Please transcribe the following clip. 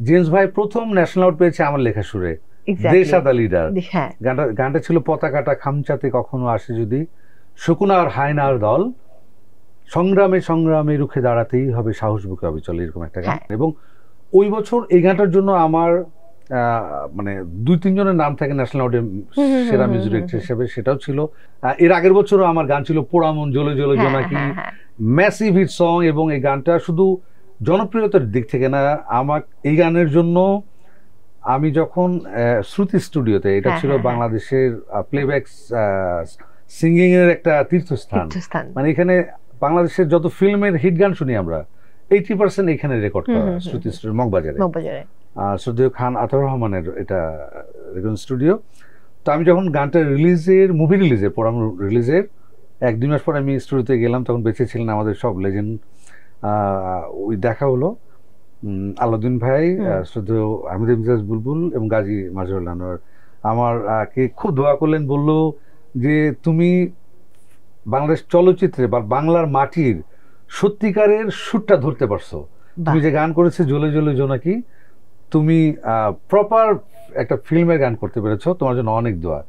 James ভাই প্রথম national award পেয়েছে আমার লেখা সুরে, দেশ আদা লিডার। গানটা ছিল পতাকাটা খামচাতে কখনো আসে যদি, শকুনার হায়নার দল, সংগ্রামে সংগ্রামে রুখে দাঁড়াতেই হবে, সাহস বুকে হবে চলে, এরকম একটা গান। এবং ওই বছর এই গানটার জন্য আমার মানে 2-3 জনের নাম থাকে ন্যাশনাল অ্যাওয়ার্ডে সেরা মিউজিক ডিরেক্টর হিসেবে, সেটাও ছিল। এর আগের বছরও আমার গান ছিল পোড়ামন জ্বলে জ্বলে জোনাকি, ম্যাসিভ হিট সং। এবং এই গানটা শুধু জনপ্রিয়তার দিক থেকে না, আমার এই গানের জন্য আমি যখন শ্রুতি স্টুডিওতে, এটা ছিল বাংলাদেশের প্লেব্যাক সিঙ্গিং এর একটা তীর্থস্থান, মানে এখানে বাংলাদেশের যত ফিল্মের হিট গান শুনি আমরা 80% এখানে রেকর্ড করা, শ্রুতি স্টুডিও মগবাজারে, শ্রদ্ধেয় খান আতাউর রহমানের এটা রেকর্ডিং স্টুডিও। তো আমি যখন গানটা মুভি রিলিজের পর, আমি রিলিজের 1-2 মাস পর আমি স্টুডিওতে গেলাম, তখন বেঁচে ছিলেন আমাদের সব লেজেন্ড। ওই দেখা হলো আলাউদ্দিন ভাই, শ্রদ্ধেয় আহমেদ ইমতিয়াজ বুলবুল এবং গাজী মাজহারুল আনোয়ার আমার কে খুব দোয়া করলেন, বলল যে তুমি বাংলাদেশ চলচ্চিত্রে বা বাংলার মাটির সত্যিকারের সুরটা ধরতে পারছো, তুমি যে গান করেছে জ্বলে জ্বলে জোনাকি, তুমি প্রপার একটা ফিল্মের গান করতে পেরেছো, তোমার জন্য অনেক দোয়া।